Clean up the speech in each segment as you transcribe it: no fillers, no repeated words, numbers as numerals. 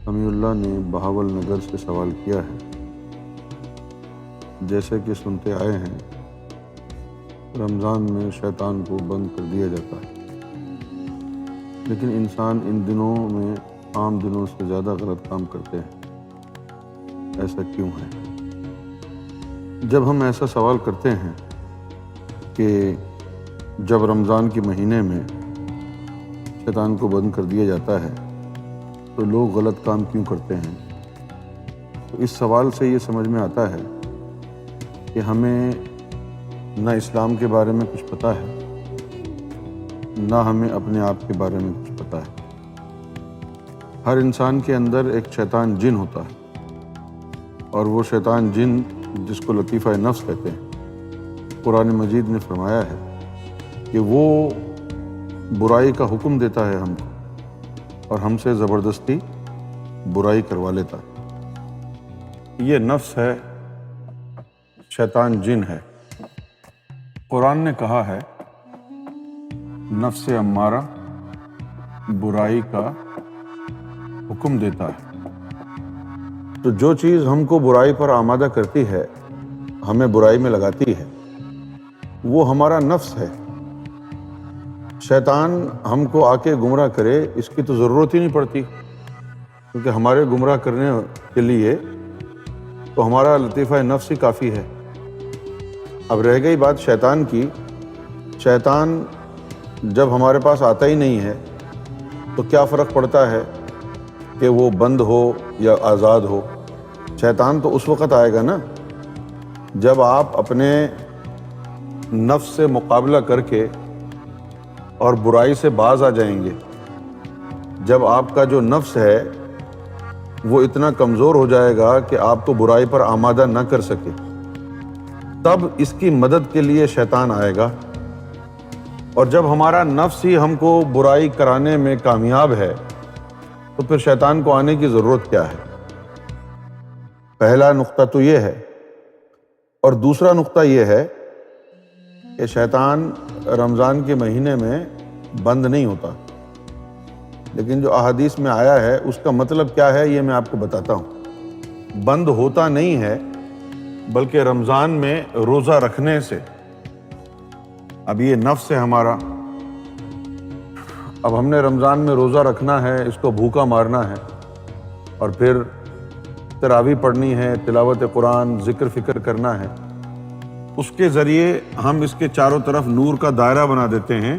سمیع اللہ نے بہاول نگر سے سوال کیا ہے، جیسے کہ سنتے آئے ہیں رمضان میں شیطان کو بند کر دیا جاتا ہے، لیکن انسان ان دنوں میں عام دنوں سے زیادہ غلط کام کرتے ہیں، ایسا کیوں ہے؟ جب ہم ایسا سوال کرتے ہیں کہ جب رمضان کے مہینے میں شیطان کو بند کر دیا جاتا ہے تو لوگ غلط کام کیوں کرتے ہیں، تو اس سوال سے یہ سمجھ میں آتا ہے کہ ہمیں نہ اسلام کے بارے میں کچھ پتہ ہے، نہ ہمیں اپنے آپ کے بارے میں کچھ پتہ ہے۔ ہر انسان کے اندر ایک شیطان جن ہوتا ہے، اور وہ شیطان جن جس کو لطیفہ نفس کہتے ہیں، قرآن مجید نے فرمایا ہے کہ وہ برائی کا حکم دیتا ہے ہم کو اور ہم سے زبردستی برائی کروا لیتا ہے۔ یہ نفس ہے، شیطان جن ہے۔ قرآن نے کہا ہے نفس امارہ برائی کا حکم دیتا ہے، تو جو چیز ہم کو برائی پر آمادہ کرتی ہے، ہمیں برائی میں لگاتی ہے، وہ ہمارا نفس ہے۔ شیطان ہم کو آ کے گمراہ کرے اس کی تو ضرورت ہی نہیں پڑتی، کیونکہ ہمارے گمراہ کرنے کے لیے تو ہمارا لطیفہ نفس ہی کافی ہے۔ اب رہ گئی بات شیطان کی، شیطان جب ہمارے پاس آتا ہی نہیں ہے تو کیا فرق پڑتا ہے کہ وہ بند ہو یا آزاد ہو؟ شیطان تو اس وقت آئے گا نا جب آپ اپنے نفس سے مقابلہ کر کے اور برائی سے باز آ جائیں گے۔ جب آپ کا جو نفس ہے وہ اتنا کمزور ہو جائے گا کہ آپ کو برائی پر آمادہ نہ کر سکے، تب اس کی مدد کے لیے شیطان آئے گا۔ اور جب ہمارا نفس ہی ہم کو برائی کرانے میں کامیاب ہے تو پھر شیطان کو آنے کی ضرورت کیا ہے؟ پہلا نقطہ تو یہ ہے، اور دوسرا نقطہ یہ ہے کہ شیطان رمضان کے مہینے میں بند نہیں ہوتا، لیکن جو احادیث میں آیا ہے اس کا مطلب کیا ہے یہ میں آپ کو بتاتا ہوں۔ بند ہوتا نہیں ہے، بلکہ رمضان میں روزہ رکھنے سے، اب یہ نفس ہے ہمارا، اب ہم نے رمضان میں روزہ رکھنا ہے، اس کو بھوکا مارنا ہے، اور پھر تراویح پڑھنی ہے، تلاوت قرآن، ذکر فکر کرنا ہے، اس کے ذریعے ہم اس کے چاروں طرف نور کا دائرہ بنا دیتے ہیں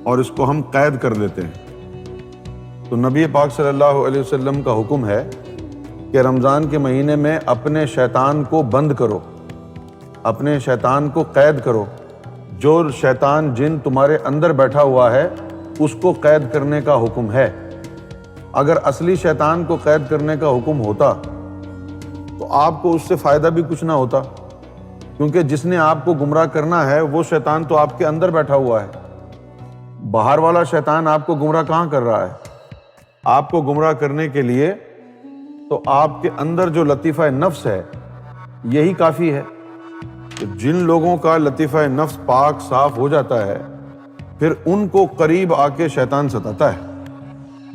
اور اس کو ہم قید کر دیتے ہیں۔ تو نبی پاک صلی اللہ علیہ وسلم کا حکم ہے کہ رمضان کے مہینے میں اپنے شیطان کو بند کرو، اپنے شیطان کو قید کرو۔ جو شیطان جن تمہارے اندر بیٹھا ہوا ہے اس کو قید کرنے کا حکم ہے۔ اگر اصلی شیطان کو قید کرنے کا حکم ہوتا تو آپ کو اس سے فائدہ بھی کچھ نہ ہوتا، کیونکہ جس نے آپ کو گمراہ کرنا ہے وہ شیطان تو آپ کے اندر بیٹھا ہوا ہے۔ باہر والا شیطان آپ کو گمراہ کہاں کر رہا ہے؟ آپ کو گمراہ کرنے کے لیے تو آپ کے اندر جو لطیفہ نفس ہے یہی کافی ہے۔ تو جن لوگوں کا لطیفہ نفس پاک صاف ہو جاتا ہے پھر ان کو قریب آ کے شیطان ستاتا ہے،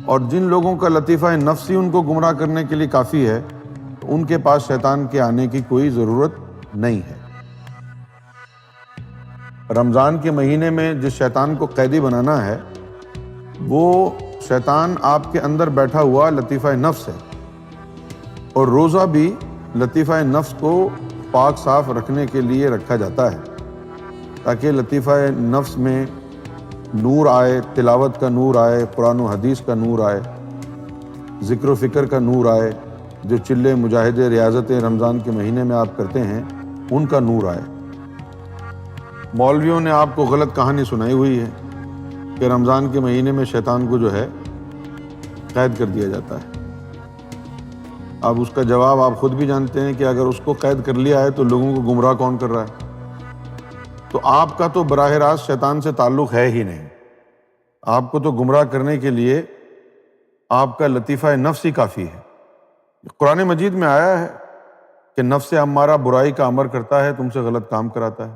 اور جن لوگوں کا لطیفہ نفس ہی ان کو گمراہ کرنے کے لیے کافی ہے تو ان کے پاس شیطان کے آنے کی کوئی ضرورت نہیں ہے۔ رمضان کے مہینے میں جس شیطان کو قیدی بنانا ہے وہ شیطان آپ کے اندر بیٹھا ہوا لطیفہ نفس ہے، اور روزہ بھی لطیفہ نفس کو پاک صاف رکھنے کے لیے رکھا جاتا ہے تاکہ لطیفہ نفس میں نور آئے، تلاوت کا نور آئے، قرآن و حدیث کا نور آئے، ذکر و فکر کا نور آئے، جو چلے مجاہدے ریاضتیں رمضان کے مہینے میں آپ کرتے ہیں ان کا نور آئے۔ مولویوں نے آپ کو غلط کہانی سنائی ہوئی ہے کہ رمضان کے مہینے میں شیطان کو جو ہے قید کر دیا جاتا ہے۔ اب اس کا جواب آپ خود بھی جانتے ہیں کہ اگر اس کو قید کر لیا ہے تو لوگوں کو گمراہ کون کر رہا ہے؟ تو آپ کا تو براہ راست شیطان سے تعلق ہے ہی نہیں، آپ کو تو گمراہ کرنے کے لیے آپ کا لطیفہ نفس ہی کافی ہے۔ قرآن مجید میں آیا ہے کہ نفس امارہ برائی کا امر کرتا ہے، تم سے غلط کام کراتا ہے۔